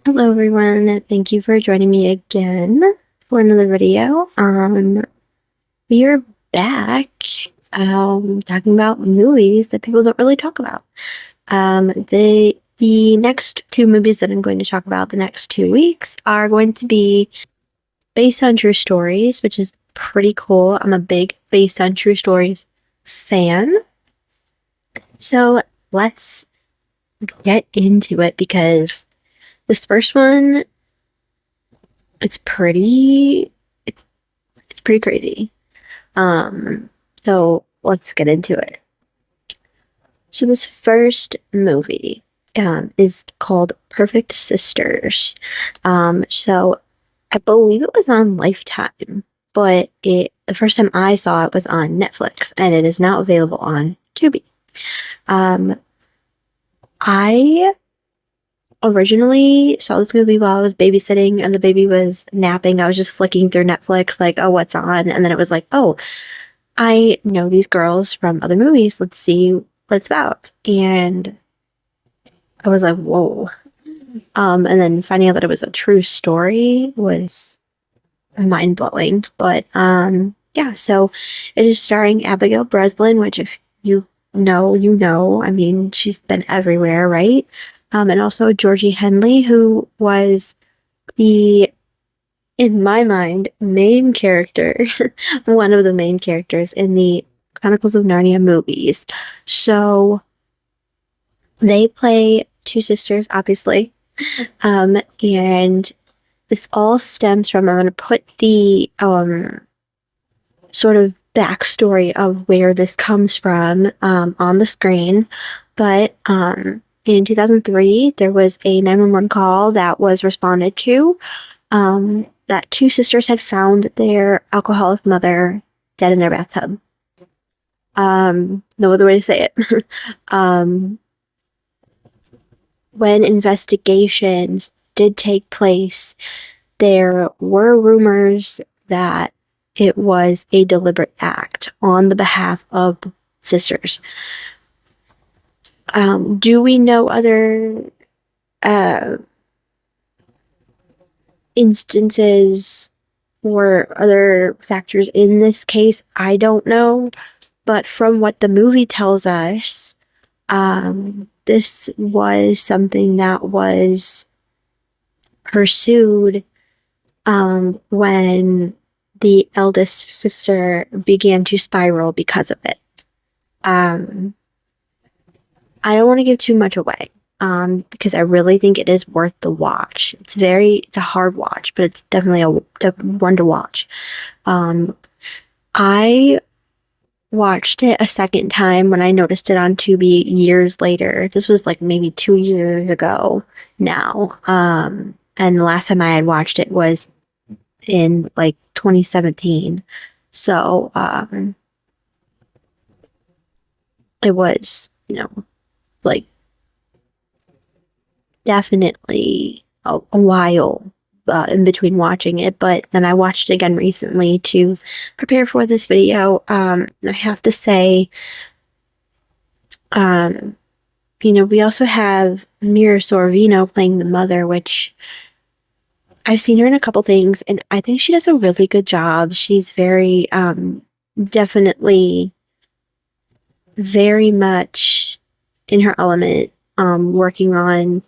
Hello everyone, thank you for joining me again for another video. We are back talking about movies that people don't really talk about. The next two movies that I'm going to talk about the next 2 weeks are going to be based on true stories, which is pretty cool. I'm a big based on true stories fan. So let's get into it because this first one, it's pretty it's it's pretty crazy. Um, so let's get into it. So this first movie is called Perfect Sisters. So I believe it was on Lifetime, but the first time I saw it was on Netflix, and it is now available on Tubi. Um, I originally saw this movie while I was babysitting and the baby was napping. I was just flicking through Netflix, like, oh, what's on? And then it was like, oh, I know these girls from other movies. Let's see what it's about. And I was like, whoa. And then finding out that it was a true story was mind blowing. But yeah, so it is starring Abigail Breslin, which if you know, you know. I mean, she's been everywhere, right? And also Georgie Henley, who was the, in my mind, main character, one of the main characters in the Chronicles of Narnia movies. So they play two sisters, obviously. And this all stems from, I'm going to put the sort of backstory of where this comes from on the screen. But in 2003, there was a 911 call that was responded to that two sisters had found their alcoholic mother dead in their bathtub. No other way to say it. When investigations did take place, there were rumors that it was a deliberate act on the behalf of sisters. Do we know other uh, instances or other factors in this case? I don't know. But from what the movie tells us, this was something that was pursued when the eldest sister began to spiral because of it. I don't want to give too much away because I really think it is worth the watch. It's a hard watch, but it's definitely a one to watch. I watched it a second time when I noticed it on Tubi years later. This was like maybe 2 years ago now. And the last time I had watched it was in like 2017. So, it was, like definitely a while in between watching it, but then I watched it again recently to prepare for this video. I have to say, um, we also have Mira Sorvino playing the mother, which I've seen her in a couple things, and I think she does a really good job. She's very, definitely very much in her element, working on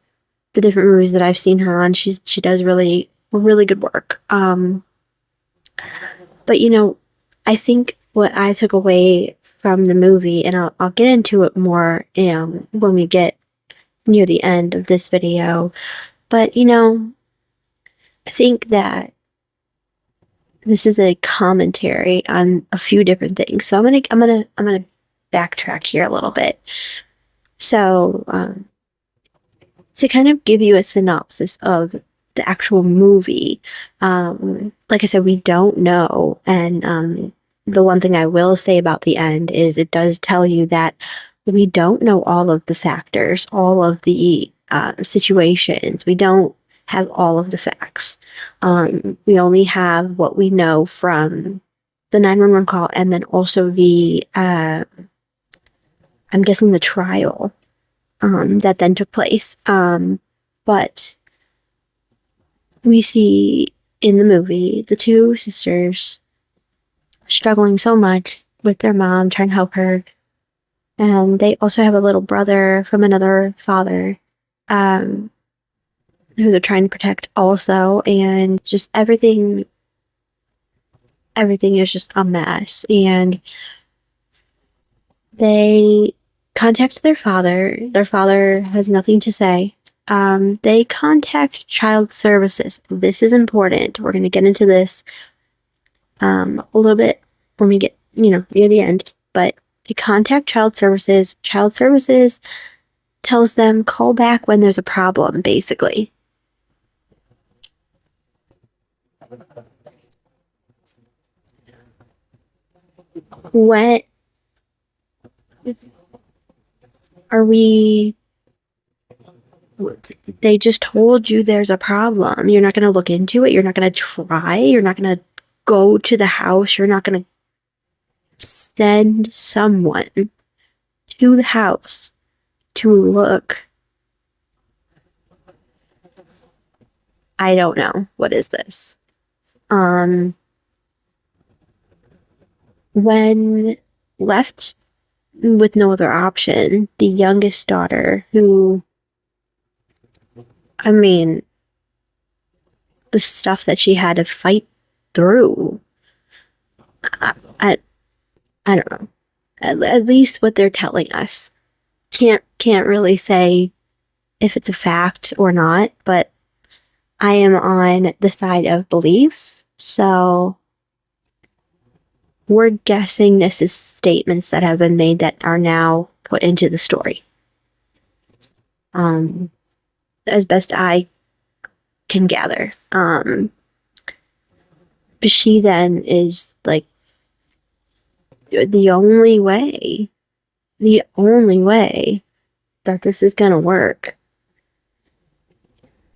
the different movies that I've seen her on. She does really, really good work. But I think what I took away from the movie, and I'll get into it more when we get near the end of this video. But I think that this is a commentary on a few different things. So I'm gonna backtrack here a little bit. So to kind of give you a synopsis of the actual movie, like I said, we don't know, and the one thing I will say about the end is it does tell you that we don't know all of the factors, all of the situations. We don't have all of the facts. We only have what we know from the 911 call, and then also the I'm guessing the trial that then took place. But we see in the movie the two sisters struggling so much with their mom, trying to help her. And they also have a little brother from another father, um, who they're trying to protect also. And just everything is just a mess. And they contact their father. Their father has nothing to say. They contact child services. This is important. We're going to get into this a little bit when we get, near the end. But they contact child services. Child services tells them call back when there's a problem, basically. What are we? They just told you there's a problem. You're not going to look into it. You're not going to try. You're not going to go to the house. You're not going to send someone to the house to look. I don't know. What is this? When left with no other option, the youngest daughter, who, I mean, the stuff that she had to fight through, I, I, I don't know. At least what they're telling us. Can't really say if it's a fact or not, but I am on the side of belief. So we're guessing this is statements that have been made that are now put into the story. As best I can gather. But she then is like, the only way that this is gonna work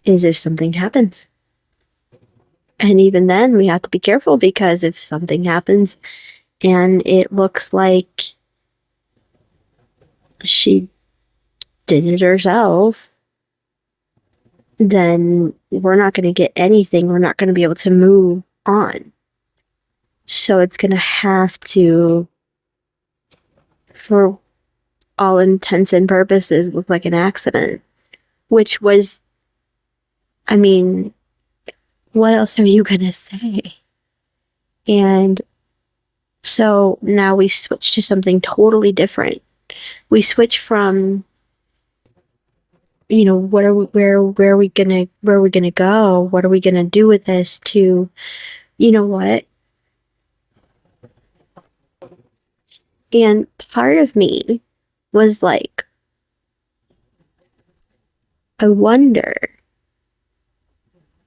is if something happens. And even then, we have to be careful, because if something happens and it looks like she did it herself, then we're not going to get anything. We're not going to be able to move on. So it's going to have to, for all intents and purposes, look like an accident. Which was, I mean, what else are you going to say? And so now we switch to something totally different. We switch from, where are we gonna go? What are we gonna do with this? To, you know what? And part of me was like, I wonder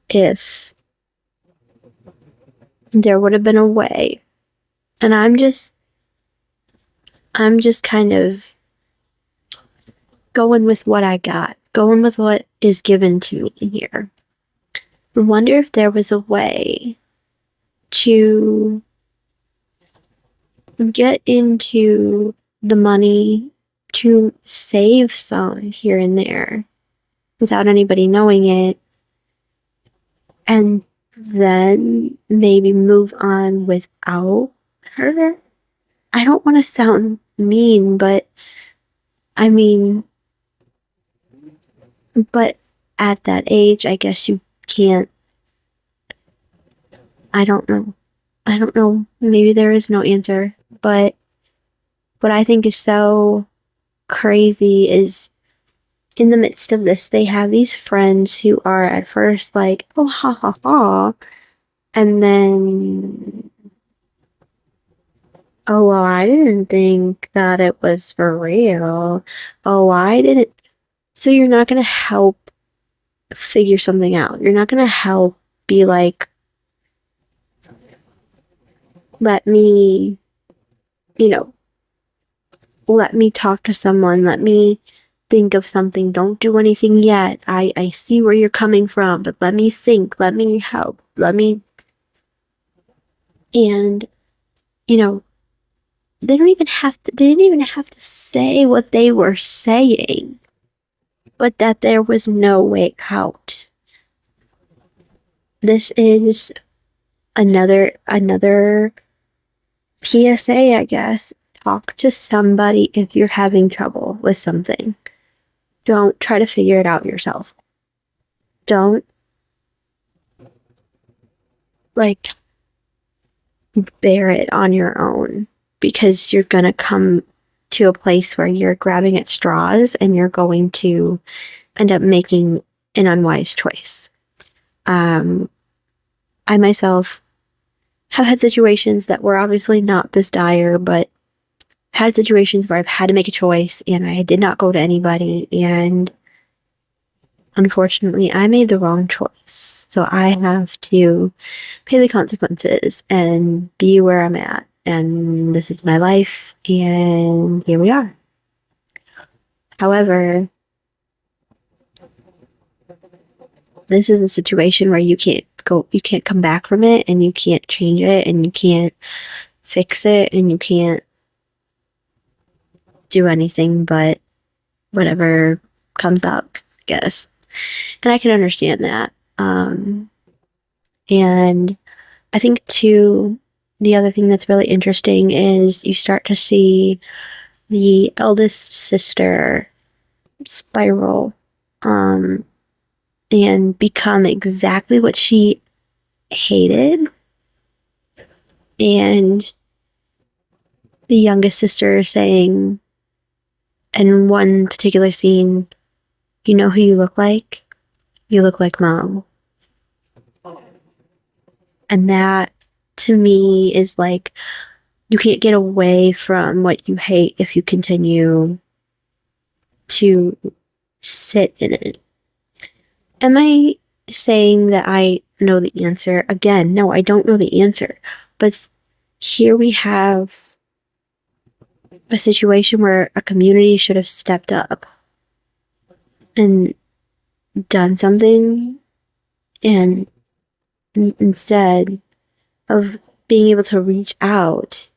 if there would have been a way. And I'm just kind of going with what I got, going with what is given to me here. I wonder if there was a way to get into the money to save some here and there without anybody knowing it, and then maybe move on without her. I don't want to sound mean, but I mean, but at that age, I guess you can't. I don't know. Maybe there is no answer. But what I think is so crazy is, in the midst of this, they have these friends who are at first like, oh, ha ha ha. And then, oh, well, I didn't think that it was for real. Oh, I didn't. So you're not going to help figure something out. You're not going to help be like, let me, let me talk to someone. Let me think of something. Don't do anything yet. I see where you're coming from, but let me think. Let me help. And, they didn't even have to say what they were saying, but that there was no way out. this is another PSA, I guess. Talk to somebody if you're having trouble with something. Don't try to figure it out yourself. Don't like bear it on your own, because you're gonna come to a place where you're grabbing at straws and you're going to end up making an unwise choice. I myself have had situations that were obviously not this dire, but had situations where I've had to make a choice and I did not go to anybody, and unfortunately I made the wrong choice. So I have to pay the consequences and be where I'm at. And this is my life, and here we are. However, this is a situation where you can't come back from it, and you can't change it, and you can't fix it, and you can't do anything but whatever comes up, I guess. And I can understand that. And I think too, the other thing that's really interesting is you start to see the eldest sister spiral, and become exactly what she hated. And the youngest sister saying in one particular scene, "You know who you look like? You look like Mom." And that, to me, is like, you can't get away from what you hate if you continue to sit in it. Am I saying that I know the answer? Again, no, I don't know the answer. But here we have a situation where a community should have stepped up and done something, and instead of being able to reach out,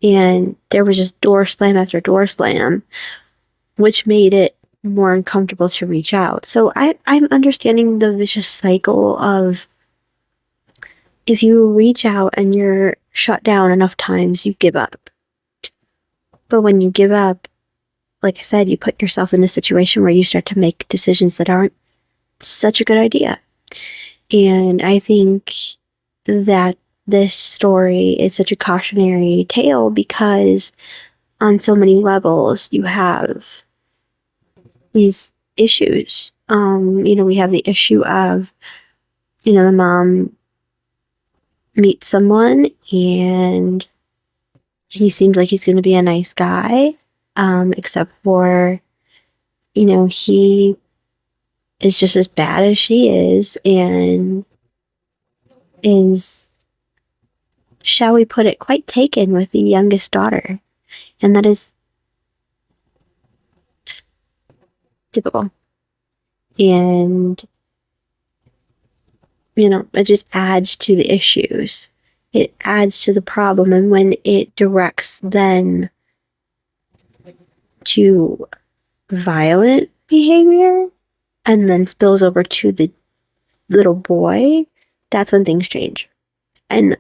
and there was just door slam after door slam, which made it more uncomfortable to reach out. So I'm understanding the vicious cycle of, if you reach out and you're shut down enough times, you give up. But when you give up, like I said, you put yourself in a situation where you start to make decisions that aren't such a good idea. And I think that this story is such a cautionary tale because on so many levels you have these issues. We have the issue of, the mom meets someone and he seems like he's going to be a nice guy, except for, he is just as bad as she is, and is, shall we put it, quite taken with the youngest daughter. And that is typical. And, it just adds to the issues. It adds to the problem. And when it directs then to violent behavior and then spills over to the little boy, that's when things change. And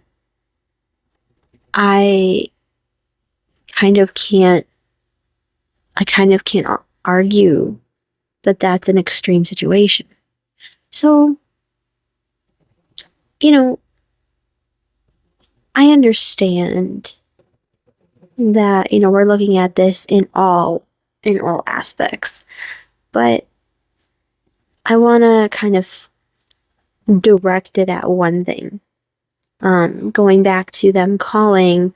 I kind of can't argue that that's an extreme situation. So, I understand that, we're looking at this in all aspects, but I want to kind of direct it at one thing. Going back to them calling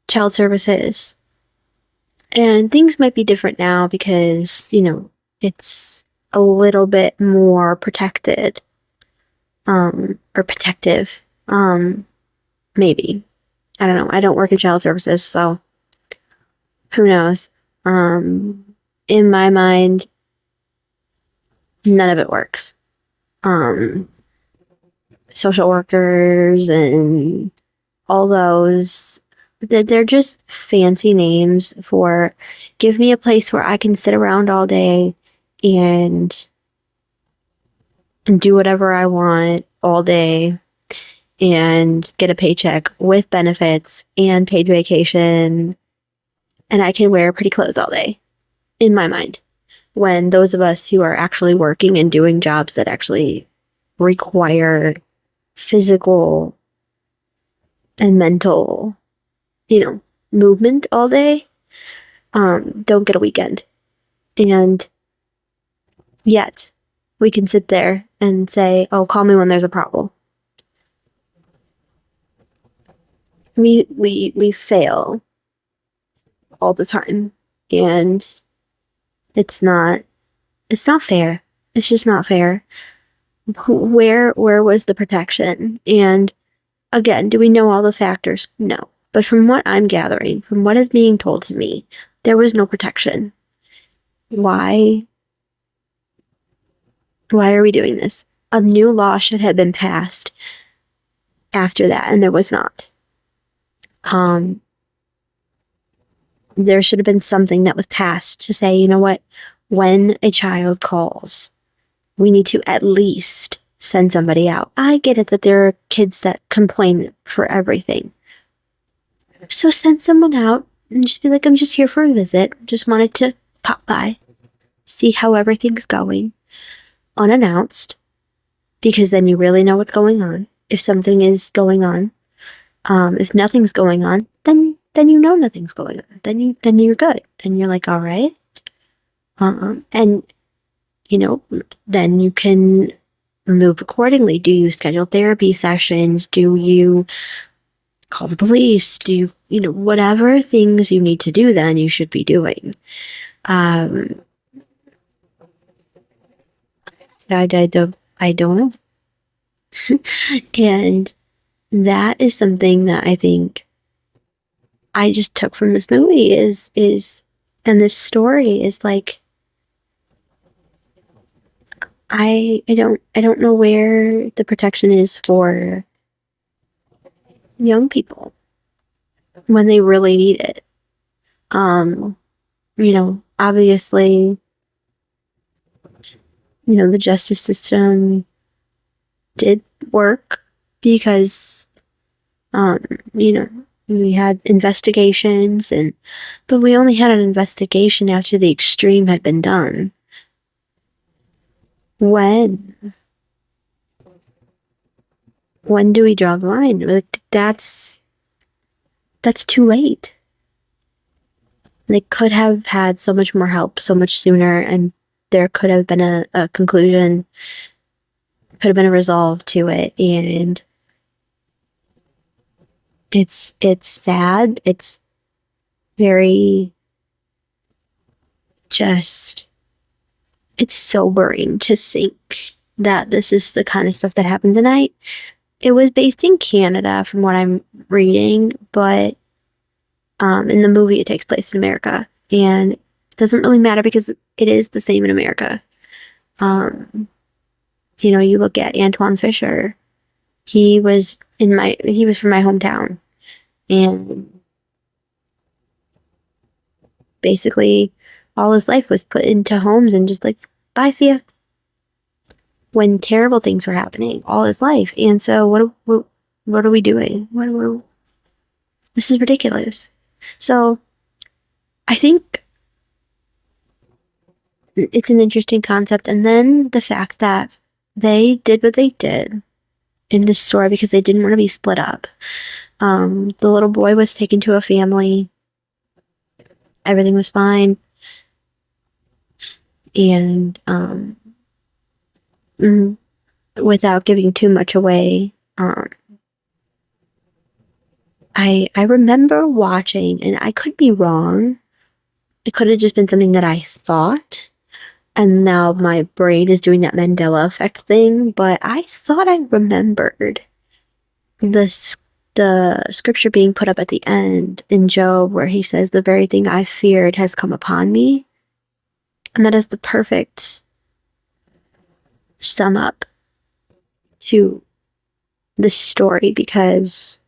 child services. And things might be different now because, it's a little bit more protected, or protective, maybe. I don't know. I don't work in child services, so who knows? In my mind, none of it works. Social workers and all those, they're just fancy names for, give me a place where I can sit around all day and do whatever I want all day and get a paycheck with benefits and paid vacation, and I can wear pretty clothes all day, in my mind. When those of us who are actually working and doing jobs that actually require physical and mental, movement all day, don't get a weekend. And yet, we can sit there and say, oh, call me when there's a problem. We fail all the time. And it's not fair. It's just not fair. Where was the protection? And again, do we know all the factors? No. But from what I'm gathering, from what is being told to me, there was no protection. Why are we doing this? A new law should have been passed after that, and there was not. There should have been something that was passed to say, you know what, when a child calls, we need to at least send somebody out. I get it that there are kids that complain for everything. So send someone out and just be like, I'm just here for a visit. Just wanted to pop by, see how everything's going, unannounced, because then you really know what's going on. If something is going on, if nothing's going on, then you know nothing's going on. Then you're good. Then you're like, all right. And then you can move accordingly. Do you schedule therapy sessions? Do you call the police? Do you, whatever things you need to do, then you should be doing. I don't know. And that is something that I think I just took from this movie is and this story is like, I don't know where the protection is for young people when they really need it. Obviously, the justice system did work because, we had investigations but we only had an investigation after the extreme had been done. When do we draw the line? Like, that's too late. They could have had so much more help so much sooner, and there could have been a conclusion, could have been a resolve to it, and it's sad. It's very it's sobering to think that this is the kind of stuff that happened tonight. It was based in Canada from what I'm reading, but in the movie it takes place in America, and it doesn't really matter because it is the same in America. You look at Antoine Fisher. He was from my hometown, and basically all his life was put into homes and just like, bye, see ya. When terrible things were happening all his life. And so what are we doing? This is ridiculous. So I think it's an interesting concept. And then the fact that they did what they did in this story because they didn't want to be split up. The little boy was taken to a family. Everything was fine. And without giving too much away, I remember watching, and I could be wrong. It could have just been something that I thought, and now my brain is doing that Mandela effect thing, but I thought I remembered the scripture being put up at the end in Job where he says, the very thing I feared has come upon me. And that is the perfect sum up to this story, because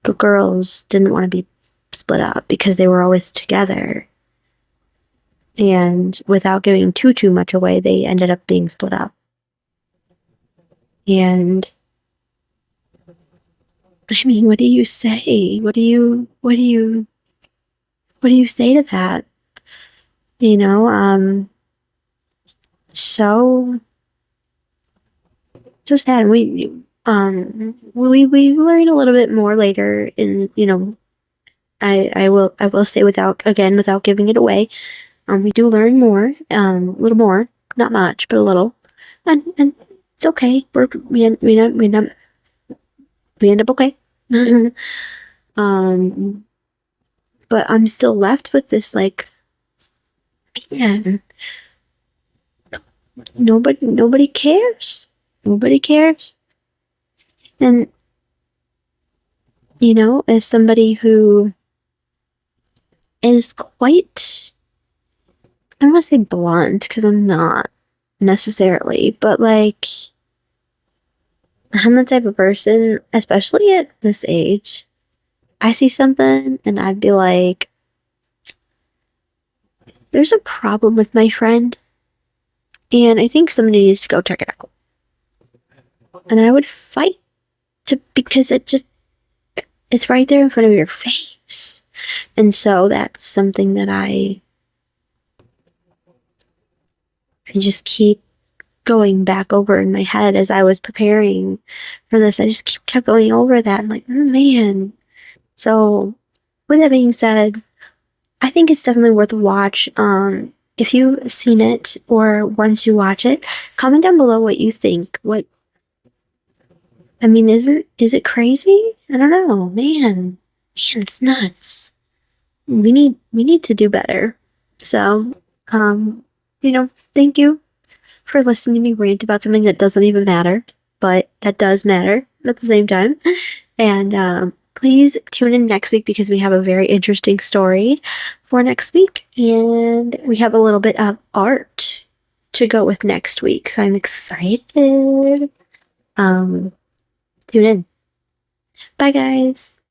the girls didn't want to be split up because they were always together. And without giving too much away, they ended up being split up. And I mean, what do you say? What do you say to that? You know, so so sad. We learn a little bit more later in, I will say without giving it away. We do learn more, a little more, not much, but a little. And it's okay. We end up okay. um but I'm still left with this, like, man, nobody cares. Nobody cares. And as somebody who is quite, I don't want to say blunt because I'm not necessarily, but like, I'm the type of person, especially at this age, I see something and I'd be like, there's a problem with my friend, and I think somebody needs to go check it out. And I would fight because it's right there in front of your face. And so that's something that I just keep going back over in my head as I was preparing for this. I just kept going over that. I'm like, oh, man. So, with that being said, I think it's definitely worth a watch. If you've seen it or once you watch it, comment down below what you think. I mean, is it crazy? I don't know, man. Man, it's nuts. We need to do better. So, thank you for listening to me rant about something that doesn't even matter, but that does matter at the same time. And please tune in next week because we have a very interesting story for next week, and we have a little bit of art to go with next week. So I'm excited. Tune in. Bye, guys.